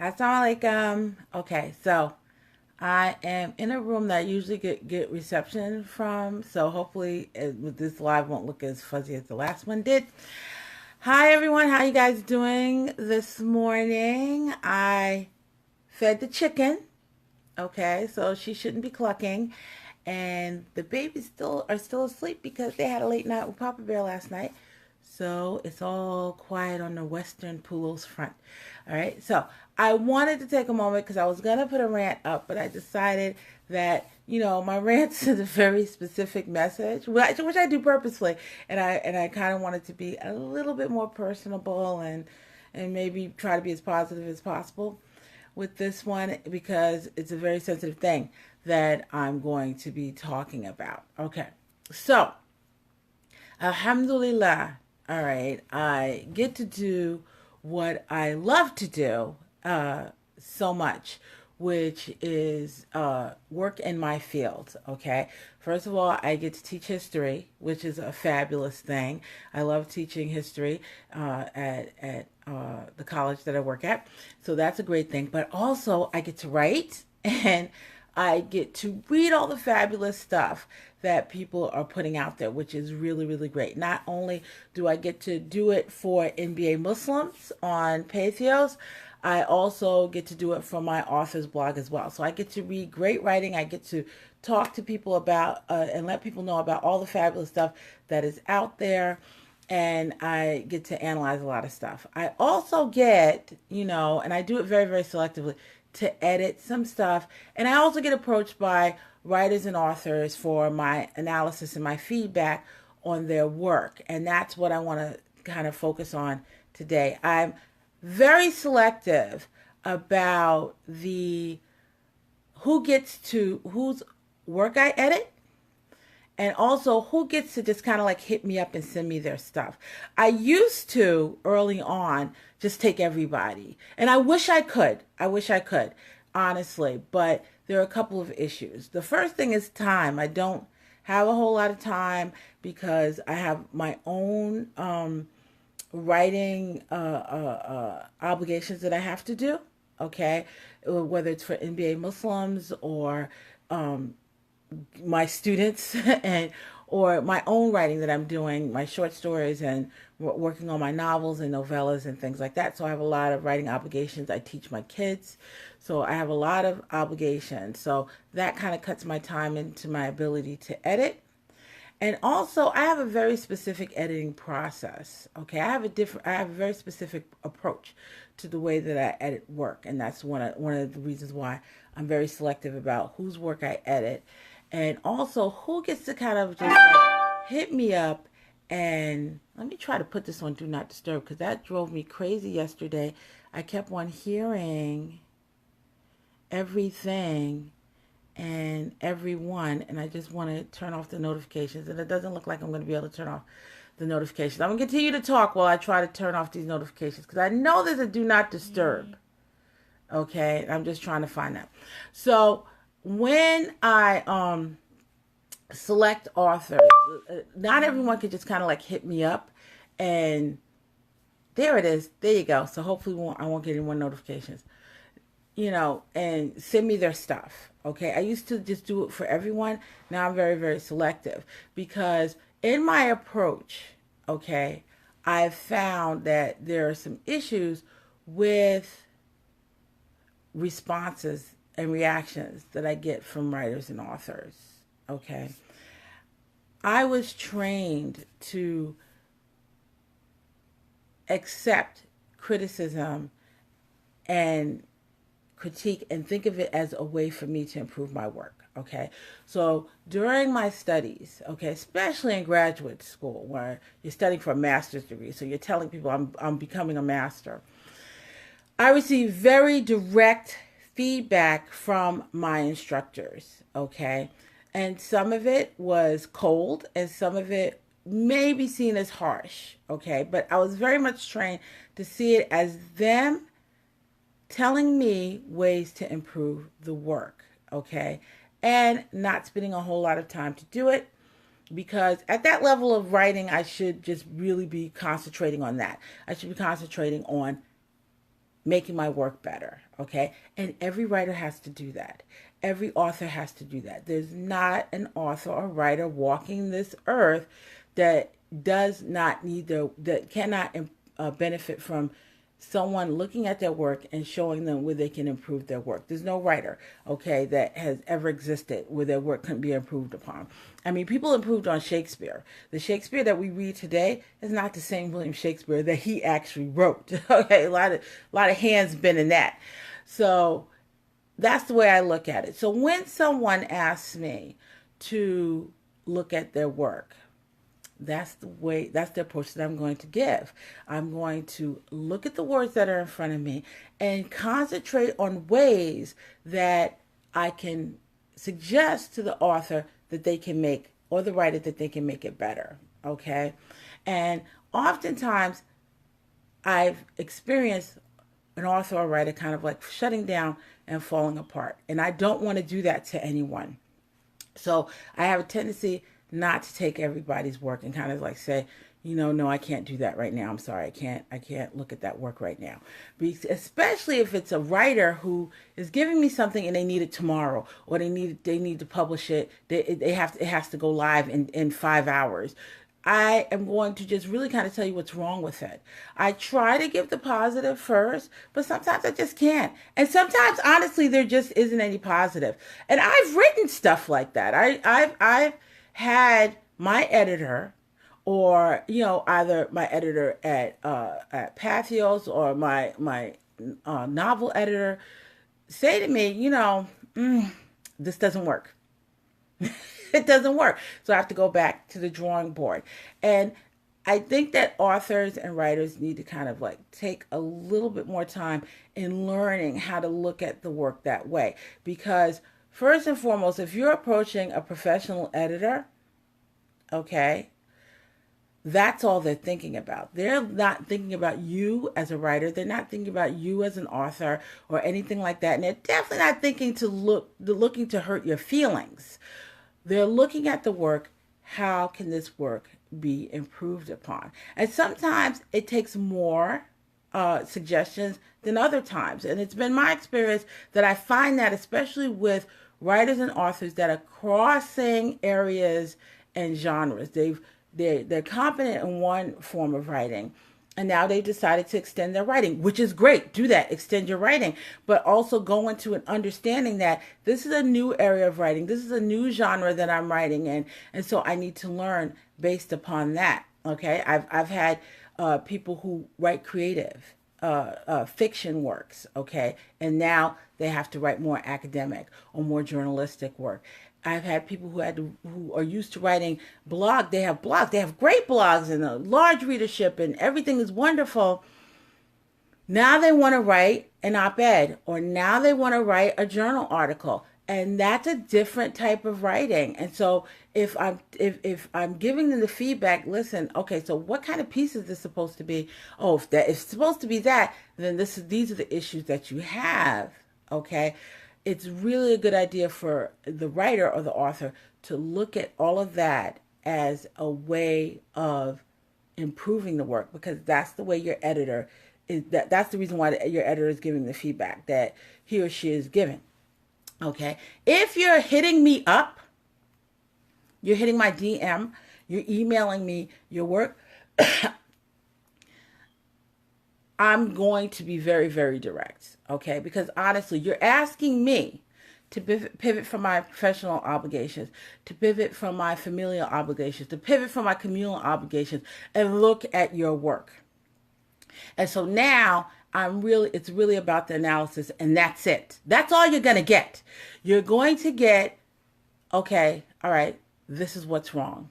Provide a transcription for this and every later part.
Assalamu alaikum. Okay, so I am in a room that I usually get reception from, so hopefully with this live won't look as fuzzy as the last one did. Hi everyone, how you guys doing this morning? I fed the chicken. Okay, so she shouldn't be clucking, and the babies still asleep because they had a late night with Papa Bear last night. So it's all quiet on the Western Pools front. All right, so I wanted to take a moment because I was gonna put a rant up, but I decided that my rants is a very specific message, which I do purposefully, and I kind of wanted to be a little bit more personable and maybe try to be as positive as possible with this one because it's a very sensitive thing that I'm going to be talking about. Okay, so Alhamdulillah, all right, I get to do what I love to do so much, which is work in my field. Okay, first of all, I get to teach history, which is a fabulous thing. I love teaching history at the college that I work at, so that's a great thing. But also, I get to write and I get to read all the fabulous stuff that people are putting out there, which is really, really great. Not only do I get to do it for NBA Muslims on Pathos, I also get to do it for my author's blog as well. So I get to read great writing. I get to talk to people about and let people know about all the fabulous stuff that is out there. And I get to analyze a lot of stuff. I also get, and I do it very, very selectively, to edit some stuff. And I also get approached by writers and authors for my analysis and my feedback on their work. And that's what I want to kind of focus on today. I'm very selective about the whose work I edit, and also who gets to just kind of like hit me up and send me their stuff. I used to early on just take everybody, and I wish I could. Honestly, but there are a couple of issues. The first thing is time. I don't have a whole lot of time because I have my own writing obligations that I have to do. Okay, whether it's for NBA Muslims or my students and or my own writing that I'm doing, my short stories and working on my novels and novellas and things like that. So I have a lot of writing obligations. I teach my kids, so I have a lot of obligations. So that kind of cuts my time into my ability to edit. And also, I have a very specific editing process. Okay, I have a very specific approach to the way that I edit work, and that's one of the reasons why I'm very selective about whose work I edit, and also who gets to kind of just like hit me up. And let me try to put this on Do Not Disturb because that drove me crazy yesterday. I kept on hearing everything and everyone, and I just want to turn off the notifications, and it doesn't look like I'm going to be able to turn off the notifications. I'm going to continue to talk while I try to turn off these notifications because I know there's a do not disturb. Okay, I'm just trying to find that. So when I select authors, not everyone can just kind of like hit me up, and there it is. There you go. So hopefully I won't get any more notifications, and send me their stuff. Okay, I used to just do it for everyone. Now I'm very, very selective because in my approach, okay, I've found that there are some issues with responses and reactions that I get from writers and authors. Okay, I was trained to accept criticism and critique and think of it as a way for me to improve my work. Okay, so during my studies, okay, especially in graduate school where you're studying for a master's degree, so you're telling people I'm becoming a master, I received very direct feedback from my instructors. Okay, and some of it was cold and some of it may be seen as harsh. Okay, but I was very much trained to see it as them telling me ways to improve the work, okay? And not spending a whole lot of time to do it because at that level of writing, I should just really be concentrating on that. I should be concentrating on making my work better, okay? And every writer has to do that. Every author has to do that. There's not an author or writer walking this earth that does not need that cannot benefit from someone looking at their work and showing them where they can improve their work. There's no writer, okay, that has ever existed where their work couldn't be improved upon. I mean, people improved on Shakespeare. The Shakespeare that we read today is not the same William Shakespeare that he actually wrote. Okay, a lot of hands been in that. So that's the way I look at it. So when someone asks me to look at their work, that's the approach that I'm going to give. I'm going to look at the words that are in front of me and concentrate on ways that I can suggest to the author that they can make, or the writer that they can make it better. Okay. And oftentimes I've experienced an author or writer kind of like shutting down and falling apart. And I don't want to do that to anyone. So I have a tendency not to take everybody's work and kind of like say, no, I can't do that right now. I'm sorry. I can't look at that work right now. Especially if it's a writer who is giving me something and they need it tomorrow, or they need to publish it. It has to go live in 5 hours. I am going to just really kind of tell you what's wrong with it. I try to give the positive first, but sometimes I just can't. And sometimes, honestly, there just isn't any positive. And I've written stuff like that. I've had my editor, or either my editor at Pathos or my novel editor say to me, this doesn't work. It doesn't work. So I have to go back to the drawing board. And I think that authors and writers need to kind of like take a little bit more time in learning how to look at the work that way. Because first and foremost, if you're approaching a professional editor, okay, that's all they're thinking about. They're not thinking about you as a writer. They're not thinking about you as an author or anything like that. And they're definitely not thinking looking to hurt your feelings. They're looking at the work. How can this work be improved upon? And sometimes it takes more suggestions than other times. And it's been my experience that I find that especially with writers and authors that are crossing areas and genres. They're competent in one form of writing, and now they've decided to extend their writing, which is great. Do that, extend your writing, but also go into an understanding that this is a new area of writing. This is a new genre that I'm writing in, and so I need to learn based upon that. Okay, I've had people who write creative fiction works, okay, and now they have to write more academic or more journalistic work. I've had people who are used to writing blog. They have blogs. They have great blogs and a large readership and everything is wonderful. Now they want to write an op-ed, or now they want to write a journal article, and that's a different type of writing. And so if I'm giving them the feedback, listen, okay, so what kind of piece is this supposed to be? Oh, if it's supposed to be that, then these are the issues that you have. Okay. It's really a good idea for the writer or the author to look at all of that as a way of improving the work, because that's the way your editor is. That's the reason why your editor is giving the feedback that he or she is giving. Okay. If you're hitting me up, you're hitting my DM, you're emailing me your work, I'm going to be very, very direct, okay? Because honestly, you're asking me to pivot from my professional obligations, to pivot from my familial obligations, to pivot from my communal obligations, and look at your work. And so now it's really about the analysis, and that's it. That's all you're going to get. You're going to get, okay, all right, this is what's wrong.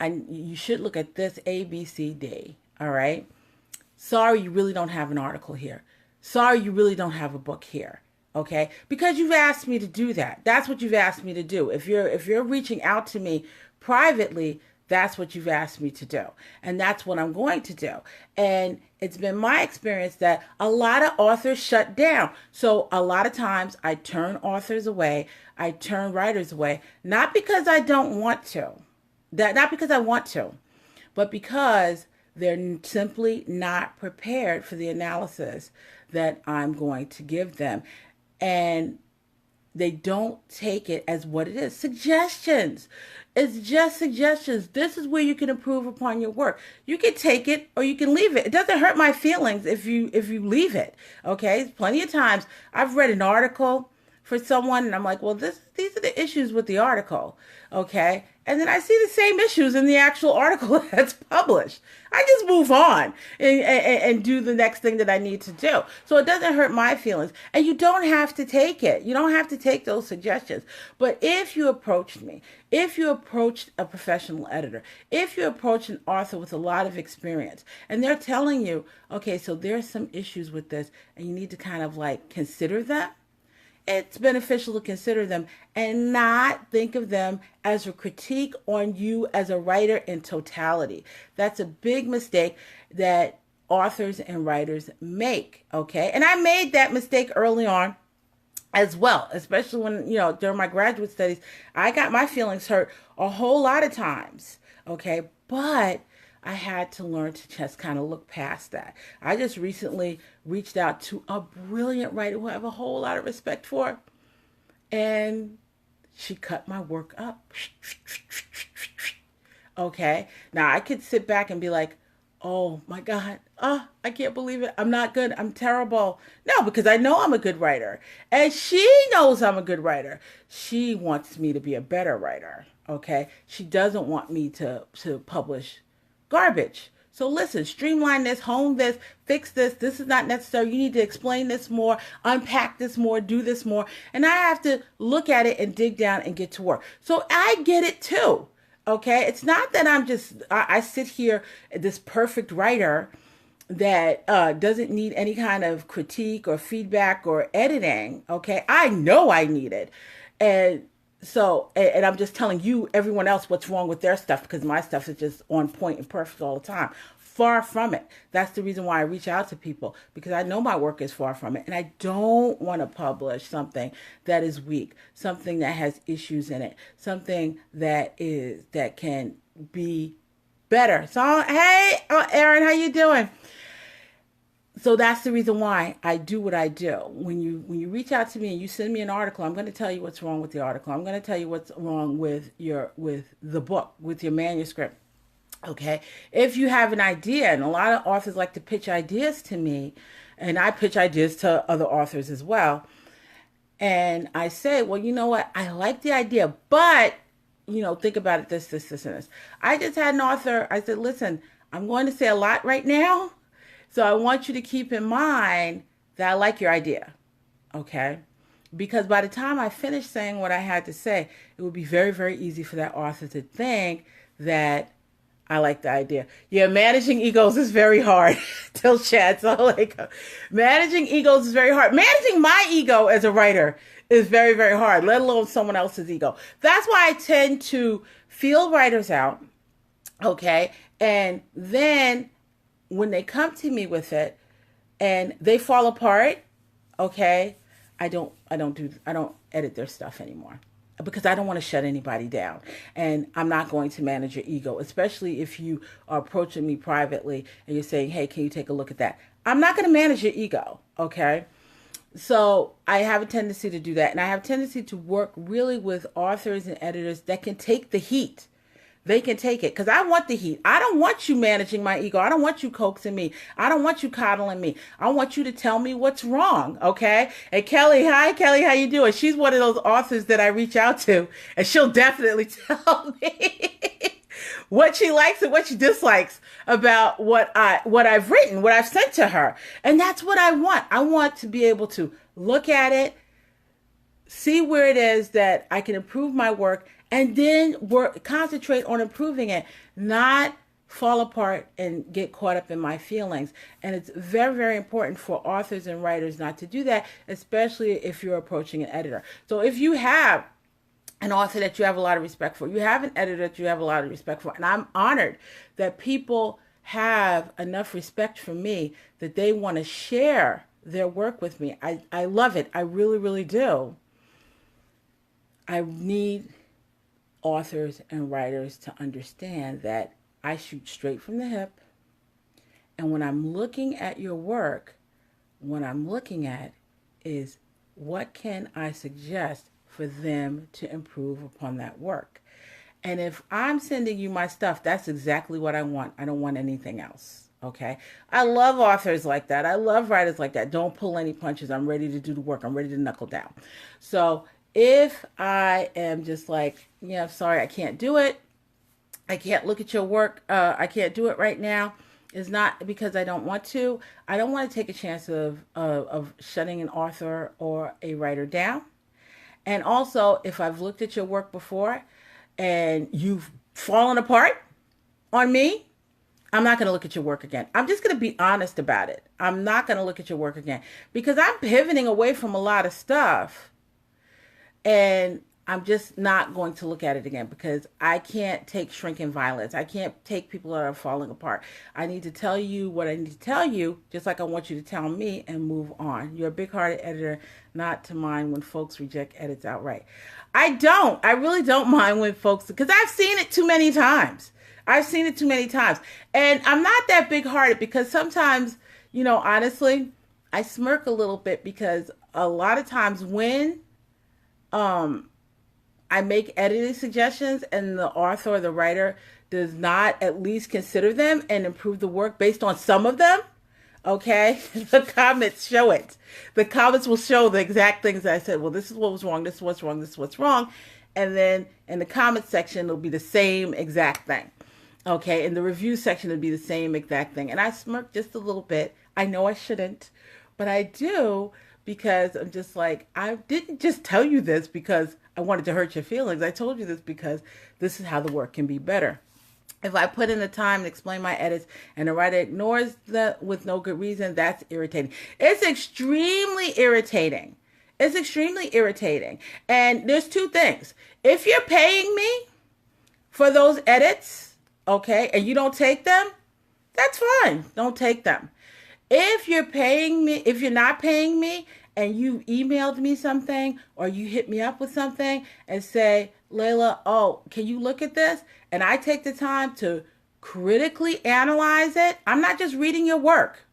And you should look at this A, B, C, D, all right? Sorry, you really don't have an article here. Sorry, you really don't have a book here. Okay? Because you've asked me to do that. That's what you've asked me to do. If you're reaching out to me privately, that's what you've asked me to do. And that's what I'm going to do. And it's been my experience that a lot of authors shut down. So a lot of times I turn authors away. I turn writers away. Not because I don't want to. Not because I want to. But because They're simply not prepared for the analysis that I'm going to give them. And they don't take it as what it is. Suggestions. It's just suggestions. This is where you can improve upon your work. You can take it or you can leave it. It doesn't hurt my feelings if you leave it. Okay? Plenty of times I've read an article for someone and I'm like, well, these are the issues with the article. Okay? And then I see the same issues in the actual article that's published. I just move on and do the next thing that I need to do. So it doesn't hurt my feelings. And you don't have to take it. You don't have to take those suggestions. But if you approached me, if you approached a professional editor, if you approach an author with a lot of experience, and they're telling you, okay, so there's some issues with this, and you need to kind of like consider them, it's beneficial to consider them and not think of them as a critique on you as a writer in totality. That's a big mistake that authors and writers make, okay? And I made that mistake early on as well, especially when, during my graduate studies, I got my feelings hurt a whole lot of times, okay? But I had to learn to just kind of look past that. I just recently reached out to a brilliant writer who I have a whole lot of respect for, and she cut my work up. Okay? Now, I could sit back and be like, oh my God, I can't believe it. I'm not good. I'm terrible. No, because I know I'm a good writer. And she knows I'm a good writer. She wants me to be a better writer. Okay? She doesn't want me to publish garbage. So listen, streamline this, hone this, fix this. This is not necessary. You need to explain this more, unpack this more, do this more. And I have to look at it and dig down and get to work. So I get it too. Okay. It's not that I sit here, this perfect writer that doesn't need any kind of critique or feedback or editing. Okay. I know I need it. And I'm just telling you, everyone else, what's wrong with their stuff because my stuff is just on point and perfect all the time. Far from it. That's the reason why I reach out to people, because I know my work is far from it. And I don't want to publish something that is weak, something that has issues in it, something that can be better. So, hey, Erin, how you doing? So that's the reason why I do what I do. When you reach out to me and you send me an article, I'm going to tell you what's wrong with the article. I'm going to tell you what's wrong with the book, with your manuscript. Okay? If you have an idea, and a lot of authors like to pitch ideas to me, and I pitch ideas to other authors as well. And I say, well, you know what? I like the idea, but think about it, this, and this. I just had an author, I said, listen, I'm going to say a lot right now. So I want you to keep in mind that I like your idea, okay? Because by the time I finish saying what I had to say, it would be very, very easy for that author to think that I like the idea. Yeah, managing egos is very hard. Till Chad, so managing egos is very hard. Managing my ego as a writer is very, very hard, let alone someone else's ego. That's why I tend to feel writers out, okay? And then when they come to me with it and they fall apart, okay, I don't edit their stuff anymore because I don't want to shut anybody down. And I'm not going to manage your ego, especially if you are approaching me privately and you're saying, hey, can you take a look at that? I'm not going to manage your ego, okay? So I have a tendency to do that. And I have a tendency to work really with authors and editors that can take the heat. They can take it because I want the heat. I don't want you managing my ego. I don't want you coaxing me. I don't want you coddling me. I want you to tell me what's wrong, okay? And Kelly, hi, Kelly, how you doing? She's one of those authors that I reach out to, and she'll definitely tell me what she likes and what she dislikes about what I've written, what I've sent to her. And that's what I want. I want to be able to look at it, see where it is that I can improve my work, and then concentrate on improving it, not fall apart and get caught up in my feelings. And it's very, very important for authors and writers not to do that, especially if you're approaching an editor. So if you have an author that you have a lot of respect for, you have an editor that you have a lot of respect for, and I'm honored that people have enough respect for me that they want to share their work with me. I love it. I really, really do. I need authors and writers to understand that I shoot straight from the hip. And when I'm looking at your work, what I'm looking at is what can I suggest for them to improve upon that work. And if I'm sending you my stuff, that's exactly what I want. I don't want anything else. Okay. I love authors like that. I love writers like that. Don't pull any punches. I'm ready to do the work. I'm ready to knuckle down. So if I am just like, yeah, sorry, I can't do it. I can't look at your work. I can't do it right now. It's not because I don't want to. I don't want to take a chance of shutting an author or a writer down. And also, if I've looked at your work before and you've fallen apart on me, I'm not going to look at your work again. I'm just going to be honest about it. I'm not going to look at your work again because I'm pivoting away from a lot of stuff, and I'm just not going to look at it again because I can't take shrinking violence. I can't take people that are falling apart. I need to tell you what I need to tell you, just like I want you to tell me, and move on. You're a big-hearted editor, not to mind when folks reject edits outright. I don't. I really don't mind when folks, because I've seen it too many times. I've seen it too many times. And I'm not that big-hearted because sometimes, honestly, I smirk a little bit because a lot of times when I make editing suggestions and the author or the writer does not at least consider them and improve the work based on some of them, okay, the comments show it. The comments will show the exact things that I said. Well, this is what was wrong. This is what's wrong. This is what's wrong. And then in the comment section, it'll be the same exact thing. Okay, in the review section, it'll be the same exact thing. And I smirk just a little bit. I know I shouldn't, but I do because I'm just like, I didn't just tell you this because I wanted to hurt your feelings. I told you this because this is how the work can be better. If I put in the time and explain my edits and the writer ignores that with no good reason, that's irritating. It's extremely irritating. It's extremely irritating. And there's two things. If you're paying me for those edits, okay, and you don't take them, that's fine. Don't take them. If you're paying me, if you're not paying me and you emailed me something or you hit me up with something and say, Layla, oh, can you look at this? And I take the time to critically analyze it. I'm not just reading your work.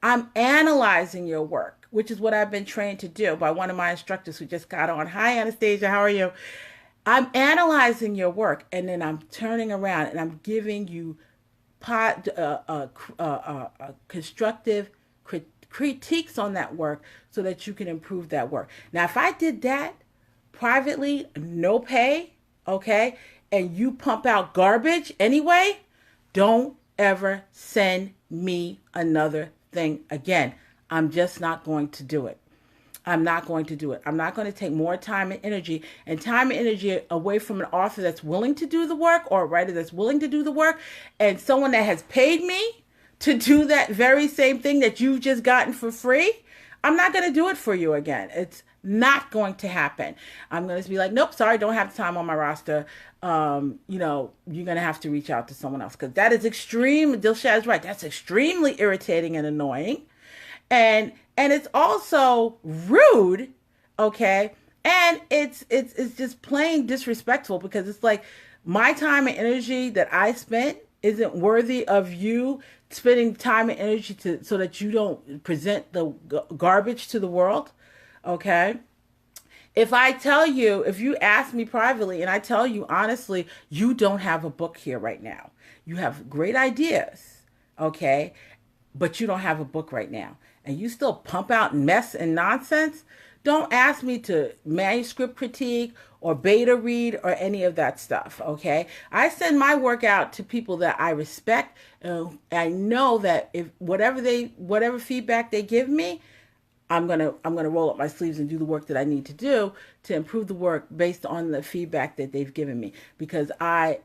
I'm analyzing your work, which is what I've been trained to do by one of my instructors who just got on. Hi, Anastasia, how are you? I'm analyzing your work, and then I'm turning around and I'm giving you constructive critiques on that work so that you can improve that work. Now, if I did that privately, no pay, okay, and you pump out garbage anyway, don't ever send me another thing again. I'm just not going to do it. I'm not going to do it. I'm not going to take more time and energy away from an author that's willing to do the work or a writer that's willing to do the work and someone that has paid me to do that very same thing that you've just gotten for free. I'm not going to do it for you again. It's not going to happen. I'm going to be like, nope, sorry, don't have the time on my roster. You're going to have to reach out to someone else because that is extreme. Dilshad is right. That's extremely irritating and annoying. And it's also rude, okay? And it's just plain disrespectful because it's like my time and energy that I spent isn't worthy of you spending time and energy so that you don't present the garbage to the world, okay? If you ask me privately and I tell you honestly, you don't have a book here right now. You have great ideas, okay? But you don't have a book right now. And you still pump out mess and nonsense, don't ask me to manuscript critique or beta read or any of that stuff, okay? I send my work out to people that I respect. I know that if whatever feedback they give me, I'm gonna roll up my sleeves and do the work that I need to do to improve the work based on the feedback that they've given me because I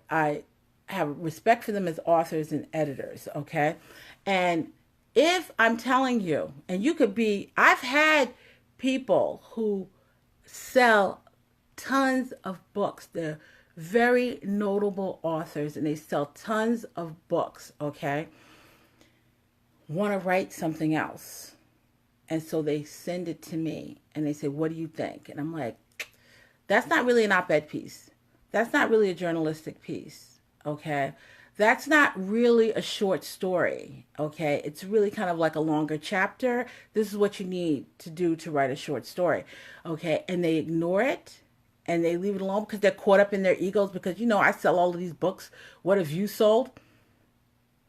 have respect for them as authors and editors, okay? And if I'm telling you, and I've had people who sell tons of books. They're very notable authors and they sell tons of books, okay? Want to write something else. And so they send it to me and they say, what do you think? And I'm like, that's not really an op-ed piece. That's not really a journalistic piece, okay? that's not really a short story, okay? It's really kind of like a longer chapter. This is what you need to do to write a short story, okay? And they ignore it and they leave it alone because they're caught up in their egos because, I sell all of these books. What have you sold?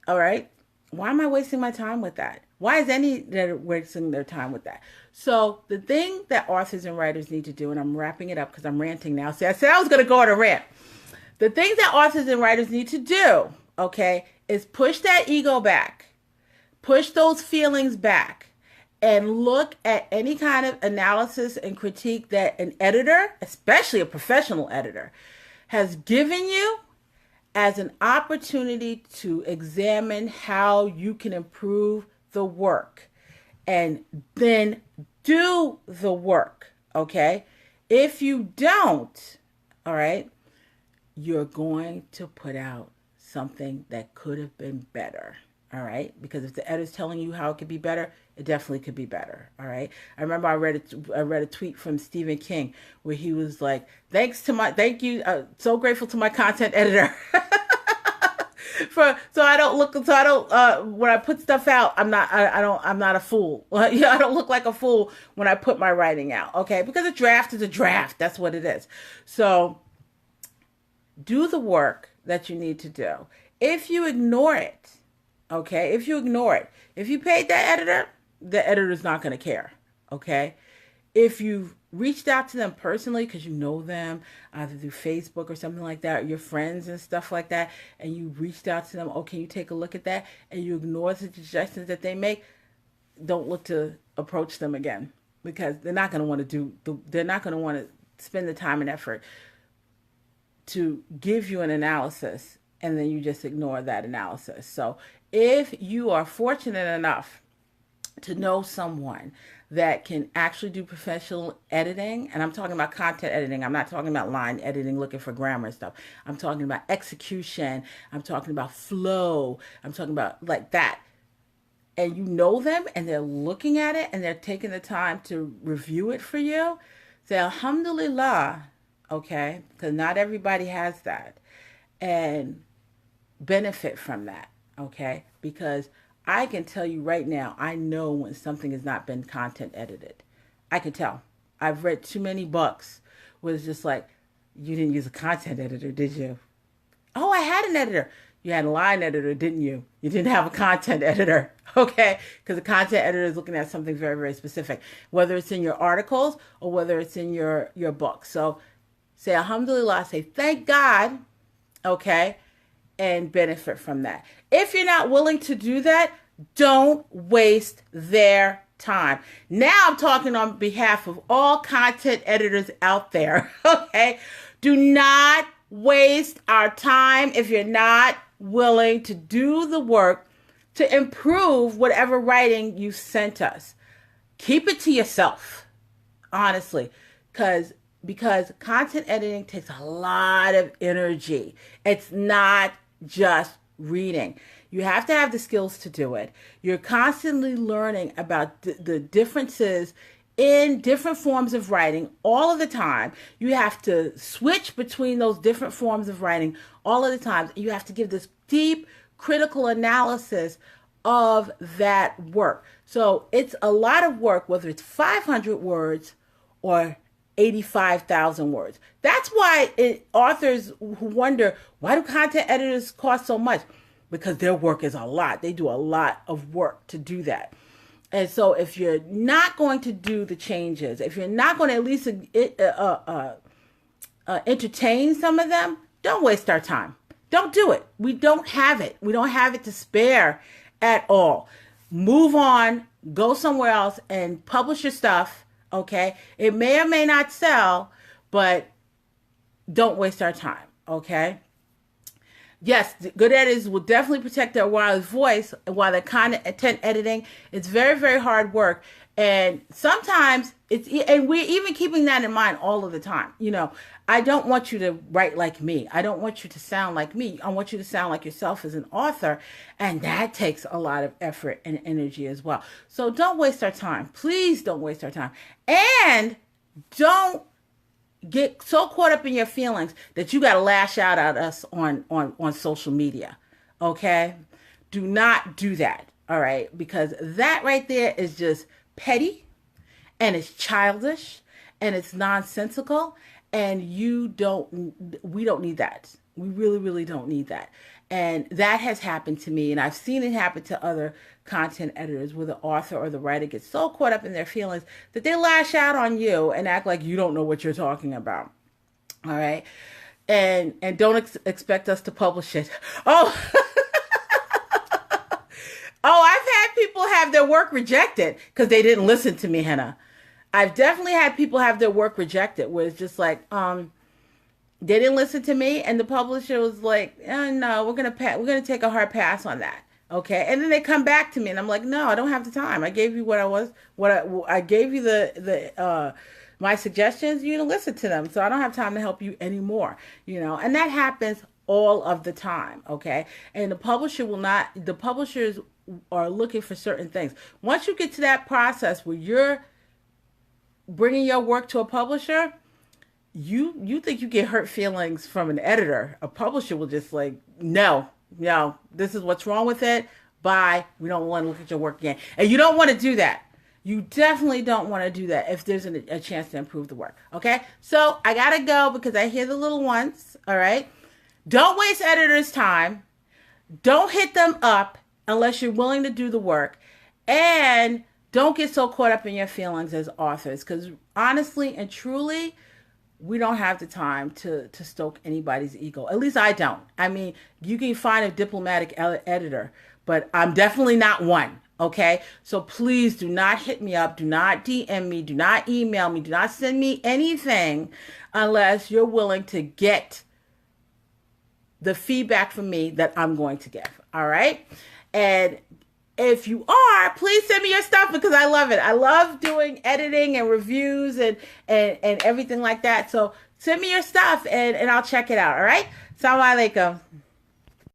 All right. Why am I wasting my time with that? Why is any that wasting their time with that? So the thing that authors and writers need to do, and I'm wrapping it up because I'm ranting now. See, I said I was going to go on a rant. The things that authors and writers need to do, okay, is push that ego back, push those feelings back, and look at any kind of analysis and critique that an editor, especially a professional editor, has given you as an opportunity to examine how you can improve the work and then do the work, okay? If you don't, all right, you're going to put out something that could have been better, all right? Because if the editor's telling you how it could be better, it definitely could be better, all right? I remember I read a tweet from Stephen King where he was like, thank you, so grateful to my content editor. When I put stuff out, I'm not a fool. I don't look like a fool when I put my writing out, okay? Because a draft is a draft. That's what it is. So do the work that you need to do. If you ignore it, okay? If you paid that editor, the editor's not going to care, okay? If you've reached out to them personally because you know them either through Facebook or something like that, or your friends and stuff like that, and you reached out to them, oh, can you take a look at that? And you ignore the suggestions that they make, don't look to approach them again because they're not going to want to spend the time and effort to give you an analysis and then you just ignore that analysis. So if you are fortunate enough to know someone that can actually do professional editing, and I'm talking about content editing. I'm not talking about line editing, looking for grammar and stuff. I'm talking about execution. I'm talking about flow. I'm talking about like that. And you know them and they're looking at it and they're taking the time to review it for you. Say, alhamdulillah, okay? Because not everybody has that. And benefit from that, okay? Because I can tell you right now, I know when something has not been content edited. I can tell. I've read too many books where it's just like, you didn't use a content editor, did you? Oh, I had an editor. You had a line editor, didn't you? You didn't have a content editor, okay? Because the content editor is looking at something very, very specific, whether it's in your articles or whether it's in your book. So say alhamdulillah, say thank God, okay? And benefit from that. If you're not willing to do that, don't waste their time. Now I'm talking on behalf of all content editors out there, okay? Do not waste our time if you're not willing to do the work to improve whatever writing you sent us. Keep it to yourself, honestly, because content editing takes a lot of energy. It's not just reading. You have to have the skills to do it. You're constantly learning about the differences in different forms of writing all of the time. You have to switch between those different forms of writing all of the time. You have to give this deep critical analysis of that work. So it's a lot of work, whether it's 500 words or 85,000 words. That's why authors who wonder, why do content editors cost so much? Because their work is a lot. They do a lot of work to do that. And so if you're not going to do the changes, if you're not going to at least entertain some of them, don't waste our time. Don't do it. We don't have it. We don't have it to spare at all. Move on, go somewhere else and publish your stuff. Okay, it may or may not sell, but don't waste our time. Okay. Yes, good editors will definitely protect their writer's voice while they're content editing. It's very, very hard work. And sometimes and we're even keeping that in mind all of the time. I don't want you to write like me. I don't want you to sound like me. I want you to sound like yourself as an author. And that takes a lot of effort and energy as well. So don't waste our time. Please don't waste our time. And don't get so caught up in your feelings that you got to lash out at us on social media. Okay? Do not do that. All right? Because that right there is just petty, and it's childish, and it's nonsensical, and we don't need that. We really, really don't need that. And that has happened to me, and I've seen it happen to other content editors where the author or the writer gets so caught up in their feelings that they lash out on you and act like you don't know what you're talking about. All right? And don't expect us to publish it. Oh, oh, I've had people have their work rejected because they didn't listen to me, Hannah. I've definitely had people have their work rejected where it's just like, they didn't listen to me, and the publisher was like, no, we're gonna take a hard pass on that. Okay, and then they come back to me, and I'm like, no, I don't have the time. I gave you I gave you my suggestions. You didn't listen to them, so I don't have time to help you anymore. And that happens all of the time. Okay, and the publishers are looking for certain things. Once you get to that process where you're bringing your work to a publisher, you think you get hurt feelings from an editor. A publisher will just like, no, this is what's wrong with it. Bye. We don't want to look at your work again. And you don't want to do that. You definitely don't want to do that if there's a chance to improve the work. Okay? So I got to go because I hear the little ones. All right? Don't waste editors' time. Don't hit them up unless you're willing to do the work. And don't get so caught up in your feelings as authors, because honestly and truly, we don't have the time to stoke anybody's ego. At least I don't. I mean, you can find a diplomatic editor, but I'm definitely not one. Okay? So please do not hit me up. Do not DM me. Do not email me. Do not send me anything unless you're willing to get the feedback from me that I'm going to give. All right? And if you are, please send me your stuff because I love it. I love doing editing and reviews and everything like that. So send me your stuff and I'll check it out. All right? Assalamu alaikum.